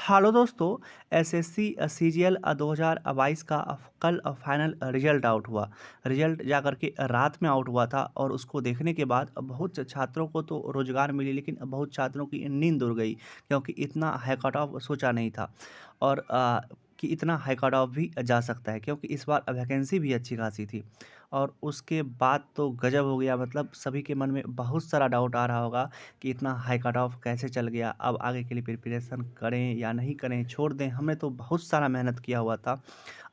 Hello दोस्तों। SSC CGL 2022 का कल फाइनल रिजल्ट आउट हुआ। रिजल्ट जाकर के रात में आउट हुआ था और उसको देखने के बाद बहुत छात्रों को तो रोजगार मिली, लेकिन बहुत छात्रों की नींद उड़ गई क्योंकि इतना हाई कट ऑफ सोचा नहीं था। और कि इतना हाई कट ऑफ भी जा सकता है क्योंकि इस बार वैकेंसी भी अच्छी खासी थी। और उसके बाद तो गजब हो गया, मतलब सभी के मन में बहुत सारा डाउट आ रहा होगा कि इतना हाई कट ऑफ कैसे चल गया, अब आगे के लिए प्रिपरेशन करें या नहीं करें, छोड़ दें। हमने तो बहुत सारा मेहनत किया हुआ था,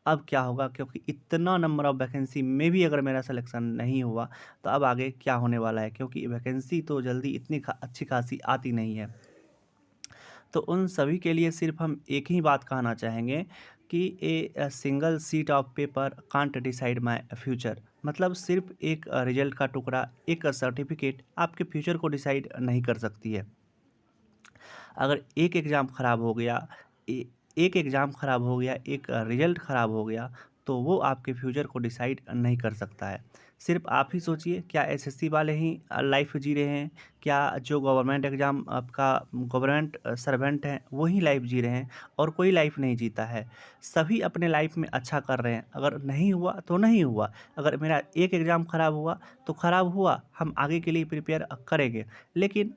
अब क्या होगा, क्योंकि इतना नंबर ऑफ वैकेंसी में भी अगर मेरा सिलेक्शन नहीं हुआ तो अब आगे क्या होने वाला है, क्योंकि वैकेंसी तो जल्दी इतनी अच्छी खासी आती नहीं है। तो उन सभी के लिए सिर्फ हम एक ही बात कहना चाहेंगे कि a single seat of paper can't decide my future. मतलब सिर्फ एक रिजल्ट का टुकड़ा, एक सर्टिफिकेट आपके फ्यूचर को डिसाइड नहीं कर सकती है। अगर एक एग्ज़ाम ख़राब हो गया, ए एक एग्ज़ाम ख़राब हो गया, एक रिज़ल्ट ख़राब हो गया, तो वो आपके फ्यूचर को डिसाइड नहीं कर सकता है। सिर्फ़ आप ही सोचिए, क्या एसएससी वाले ही लाइफ़ जी रहे हैं? क्या जो गवर्नमेंट एग्ज़ाम आपका गवर्नमेंट सर्वेंट हैं, वो ही लाइफ़ जी रहे हैं और कोई लाइफ़ नहीं जीता है। सभी अपने लाइफ़ में अच्छा कर रहे हैं, अगर नहीं हुआ तो नहीं हुआ। अगर मेरा एक एग्ज़ाम ख़राब हुआ, तो ख़राब हुआ, हम आगे के लिए प्रिपेयर करेंगे। लेकिन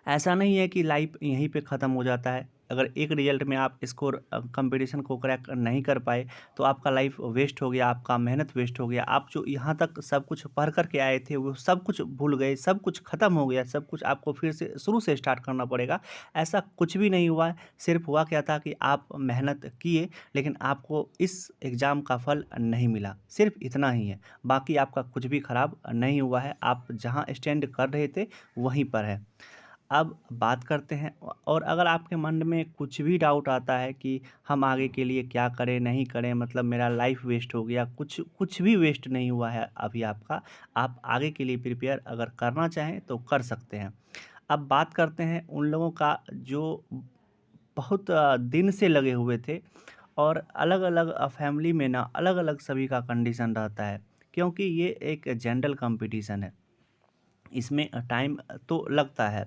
ऐसा नहीं है कि लाइफ यहीं पे ख़त्म हो जाता है। अगर एक रिज़ल्ट में आप स्कोर कंपटीशन को क्रैक नहीं कर पाए, तो आपका लाइफ वेस्ट हो गया, आपका मेहनत वेस्ट हो गया। आप जो यहाँ तक सब कुछ पढ़ कर के आए थे, वो सब कुछ भूल गए, सब कुछ ख़त्म हो गया, सब कुछ आपको फिर से शुरू से स्टार्ट करना पड़ेगा। ऐसा कुछ भी नहीं हुआ है। सिर्फ़ हुआ क्या था कि आप मेहनत किए, लेकिन आपको इस एग्ज़ाम का फल नहीं मिला, सिर्फ़ इतना ही है। बाकी आपका कुछ भी ख़राब नहीं हुआ है, आप जहाँ स्टैंड कर रहे थे, वहीं पर है। अब बात करते हैं, और अगर आपके मन में कुछ भी डाउट आता है कि हम आगे के लिए क्या करें, नहीं करें, मतलब मेरा लाइफ वेस्ट हो गया, कुछ कुछ भी वेस्ट नहीं हुआ है अभी आपका। आप आगे के लिए प्रिपेयर अगर करना चाहें तो कर सकते हैं। अब बात करते हैं उन लोगों का जो बहुत दिन से लगे हुए थे, और अलग-अलग फैमिली में ना अलग-अलग सभी का कंडीशन रहता है, क्योंकि ये एक जनरल कॉम्पिटिशन है। इसमें टाइम तो लगता है,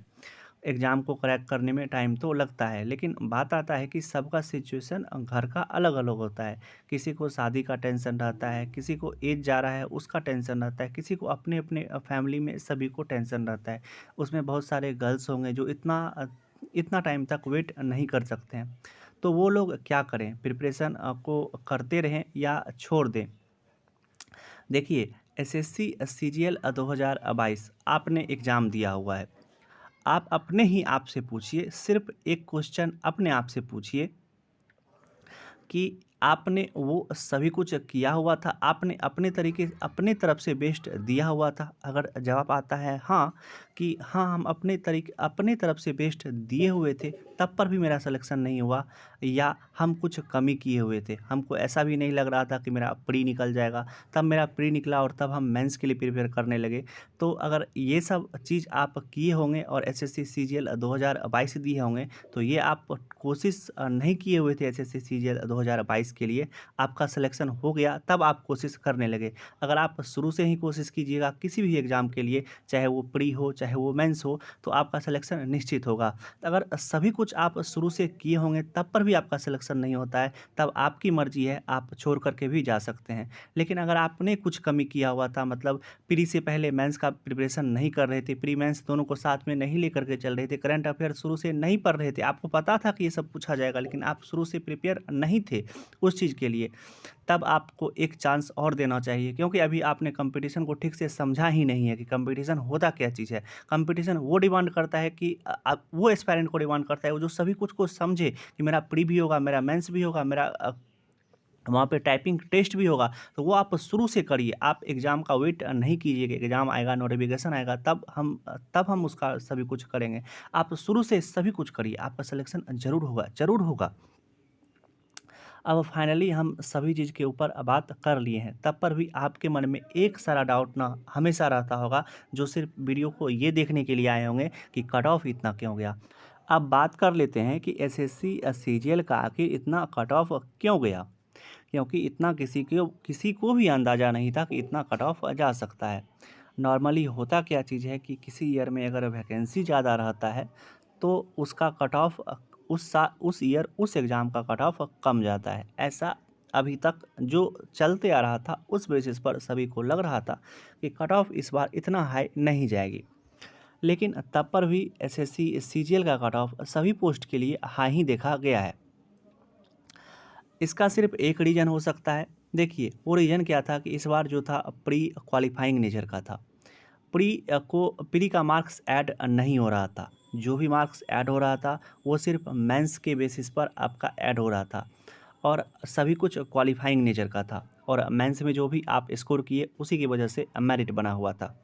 एग्ज़ाम को क्रैक करने में टाइम तो लगता है, लेकिन बात आता है कि सबका सिचुएशन घर का अलग-अलग होता है। किसी को शादी का टेंशन रहता है, किसी को एज जा रहा है उसका टेंशन रहता है, किसी को अपने-अपने फैमिली में सभी को टेंशन रहता है। उसमें बहुत सारे गर्ल्स होंगे जो इतना टाइम तक वेट नहीं कर सकते हैं। तो वो लोग क्या करें? प्रिपरेशन को करते रहें या छोड़ दें? देखिए, एसएससी सीजीएल 2022 आपने एग्ज़ाम दिया हुआ है। आप अपने ही आप से पूछिए, सिर्फ़ एक क्वेश्चन अपने आप से पूछिए कि आपने वो सभी कुछ किया हुआ था, आपने अपने तरीके अपने तरफ से बेस्ट दिया हुआ था? अगर जवाब आता है हाँ, कि हाँ, हम अपने तरफ से बेस्ट दिए हुए थे, तब पर भी मेरा सिलेक्शन नहीं हुआ, या हम कुछ कमी किए हुए थे, हमको ऐसा भी नहीं लग रहा था कि मेरा प्री निकल जाएगा, तब मेरा प्री निकला और तब हम मेंस के लिए प्रिपेयर करने लगे। तो अगर ये सब चीज़ आप किए होंगे और एसएससी सीजीएल 2022 दिए होंगे, तो ये आप कोशिश नहीं किए हुए थे एसएससी सीजीएल 2022 के लिए, आपका सिलेक्शन हो गया तब आप कोशिश करने लगे। अगर आप शुरू से ही कोशिश कीजिएगा किसी भी एग्ज़ाम के लिए, चाहे वो प्री हो, चाहे वो मेंस हो, तो आपका सिलेक्शन निश्चित होगा। अगर सभी कुछ आप शुरू से किए होंगे तब पर भी आपका सिलेक्शन नहीं होता है, तब आपकी मर्ज़ी है, आप छोड़ कर के भी जा सकते हैं। लेकिन अगर आपने कुछ कमी किया हुआ था, मतलब प्री से पहले मेंस का प्रिपरेशन नहीं कर रहे थे, प्री मेंस दोनों को साथ में नहीं लेकर के चल रहे थे, करंट अफेयर शुरू से नहीं पढ़ रहे थे, आपको पता था कि ये सब पूछा जाएगा, लेकिन आप शुरू से प्रिपेयर नहीं थे उस चीज़ के लिए, तब आपको एक चांस और देना चाहिए, क्योंकि अभी आपने कंपटीशन को ठीक से समझा ही नहीं है कि कंपटीशन होता क्या चीज़ है। कंपटीशन वो डिमांड करता है कि वो एस्पायरेंट को डिमांड करता है, वो जो सभी कुछ को समझे कि मेरा प्री भी होगा, मेरा मेंस भी होगा, मेरा वहाँ पे टाइपिंग टेस्ट भी होगा, तो वो आप शुरू से करिए। आप एग्ज़ाम का वेट नहीं कीजिए कि एग्ज़ाम आएगा, नोटिफ़िकेशन आएगा, तब हम उसका सभी कुछ करेंगे। आप शुरू से सभी कुछ करिए, आपका सिलेक्शन ज़रूर होगा, ज़रूर होगा। अब फाइनली हम सभी चीज़ के ऊपर बात कर लिए हैं, तब पर भी आपके मन में एक सारा डाउट ना हमेशा रहता होगा, जो सिर्फ़ वीडियो को ये देखने के लिए आए होंगे कि कट ऑफ इतना क्यों गया। अब बात कर लेते हैं कि एसएससी सीजीएल का आखिर इतना कट ऑफ क्यों गया? क्योंकि इतना किसी को भी अंदाज़ा नहीं था कि इतना कट ऑफ जा सकता है। नॉर्मली होता क्या चीज़ है कि किसी ईयर में अगर वैकेंसी ज़्यादा रहता है, तो उसका कट ऑफ उस ईयर उस एग्ज़ाम का कट ऑफ कम जाता है। ऐसा अभी तक जो चलते आ रहा था उस बेसिस पर सभी को लग रहा था कि कट ऑफ इस बार इतना हाई नहीं जाएगी। लेकिन तब पर भी एसएससी सीजीएल का कट ऑफ सभी पोस्ट के लिए हाई ही देखा गया है। इसका सिर्फ एक रीज़न हो सकता है। देखिए वो रीज़न क्या था कि इस बार जो था प्री क्वालिफाइंग नेचर का था। प्री का मार्क्स ऐड नहीं हो रहा था। जो भी मार्क्स ऐड हो रहा था वो सिर्फ मेंस के बेसिस पर आपका ऐड हो रहा था और सभी कुछ क्वालिफाइंग नेचर का था और मेंस में जो भी आप स्कोर किए उसी की वजह से मेरिट बना हुआ था।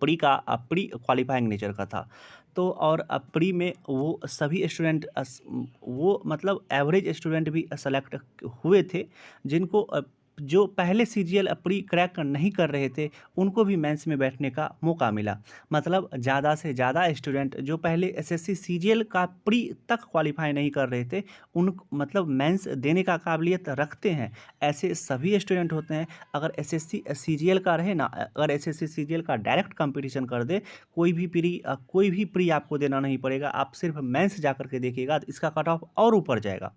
प्री क्वालिफाइंग नेचर का था। तो और प्री में वो सभी स्टूडेंट वो मतलब एवरेज स्टूडेंट भी सेलेक्ट हुए थे जिनको जो पहले सीजीएल प्री क्रैक नहीं कर रहे थे उनको भी मेंस में बैठने का मौका मिला। मतलब ज़्यादा से ज़्यादा स्टूडेंट जो पहले एसएससी सीजीएल का प्री तक क्वालिफाई नहीं कर रहे थे उन मतलब मेंस देने का काबिलियत रखते हैं, ऐसे सभी स्टूडेंट होते हैं। अगर एसएससी सीजीएल का रहे ना, अगर एसएससी सीजीएल का डायरेक्ट कंपटीशन कर दे, कोई भी प्री आपको देना नहीं पड़ेगा, आप सिर्फ मेंस जा कर के देखिएगा तो इसका कट ऑफ और ऊपर जाएगा,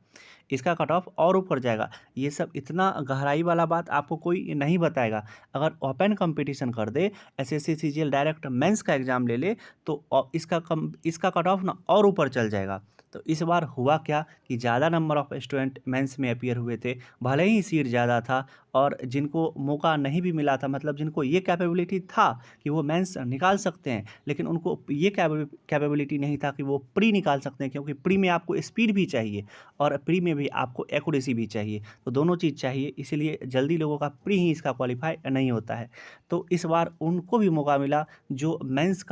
इसका कट ऑफ और ऊपर जाएगा। ये सब इतना गहराई वाला बात आपको कोई नहीं बताएगा। अगर ओपन कंपटीशन कर दे, एसएससी सीजीएल डायरेक्ट मेंस का एग्ज़ाम ले ले तो इसका कट ऑफ ना और ऊपर चल जाएगा। तो इस बार हुआ क्या कि ज़्यादा नंबर ऑफ स्टूडेंट मेंस में अपीयर हुए थे, भले ही सीट ज़्यादा था और जिनको मौका नहीं भी मिला था, मतलब जिनको ये कैपेबिलिटी था कि वो मेंस निकाल सकते हैं, लेकिन उनको ये कैपेबिलिटी नहीं था कि वो प्री निकाल सकते हैं, क्योंकि प्री में आपको स्पीड भी चाहिए और प्री में भी आपको एक्यूरेसी भी चाहिए। तो दोनों चीज़ चाहिए, इसीलिए जल्दी लोगों का प्री ही इसका क्वालिफाई नहीं होता है। तो इस बार उनको भी मौका मिला जो मेंस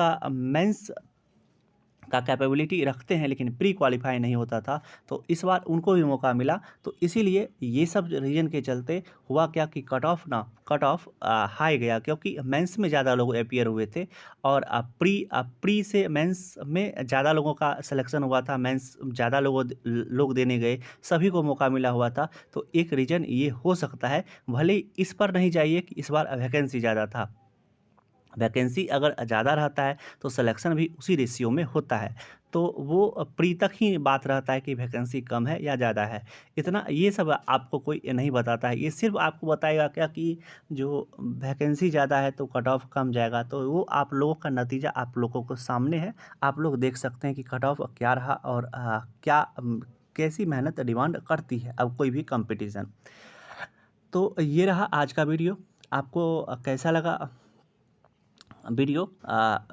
का कैपेबिलिटी रखते हैं लेकिन प्री क्वालिफाई नहीं होता था, तो इस बार उनको भी मौका मिला। तो इसीलिए ये सब रीज़न के चलते हुआ क्या कि कट ऑफ हाई गया, क्योंकि मेंस में ज़्यादा लोग अपीयर हुए थे और प्री से मेंस में ज़्यादा लोगों का सिलेक्शन हुआ था, मेंस ज़्यादा लोग देने गए, सभी को मौका मिला हुआ था। तो एक रीज़न ये हो सकता है, भले ही इस पर नहीं जाइए कि इस बार वैकेंसी ज़्यादा था। वैकेंसी अगर ज़्यादा रहता है तो सिलेक्शन भी उसी रेशियो में होता है। तो वो प्री तक ही बात रहता है कि वैकेंसी कम है या ज़्यादा है। इतना ये सब आपको कोई नहीं बताता है। ये सिर्फ़ आपको बताएगा क्या कि जो वैकेंसी ज़्यादा है तो कट ऑफ कम जाएगा। तो वो आप लोगों का नतीजा आप लोगों को सामने है। आप लोग देख सकते हैं कि कट ऑफ क्या रहा और कैसी मेहनत डिमांड करती है अब कोई भी कॉम्पिटिशन। तो ये रहा आज का वीडियो। आपको कैसा लगा वीडियो,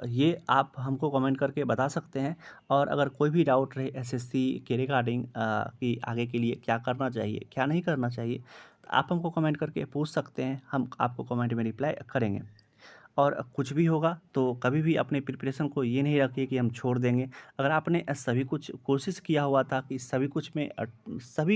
ये आप हमको कमेंट करके बता सकते हैं। और अगर कोई भी डाउट रहे एसएससी के रिगार्डिंग कि आगे के लिए क्या करना चाहिए क्या नहीं करना चाहिए, तो आप हमको कमेंट करके पूछ सकते हैं, हम आपको कमेंट में रिप्लाई करेंगे। और कुछ भी होगा तो कभी भी अपने प्रिपरेशन को ये नहीं रखिए कि हम छोड़ देंगे। अगर आपने सभी कुछ कोशिश किया हुआ था कि सभी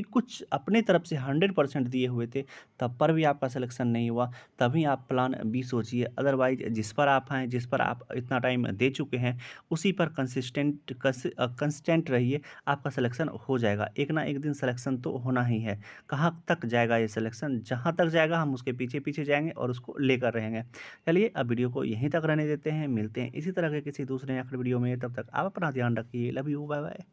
कुछ अपने तरफ से 100% दिए हुए थे, तब पर भी आपका सिलेक्शन नहीं हुआ, तभी आप प्लान बी सोचिए। अदरवाइज़ जिस पर आप हैं, जिस पर आप इतना टाइम दे चुके हैं, उसी पर कंसिस्टेंट रहिए, आपका सिलेक्शन हो जाएगा। एक ना एक दिन सिलेक्शन तो होना ही है। कहाँ तक जाएगा ये सिलेक्शन? जहाँ तक जाएगा हम उसके पीछे-पीछे जाएँगे और उसको लेकर रहेंगे। चलिए अब वीडियो को यहीं तक रहने देते हैं, मिलते हैं इसी तरह के किसी दूसरे आखिरी वीडियो में। तब तक आप अपना ध्यान रखिए। Love you, bye bye.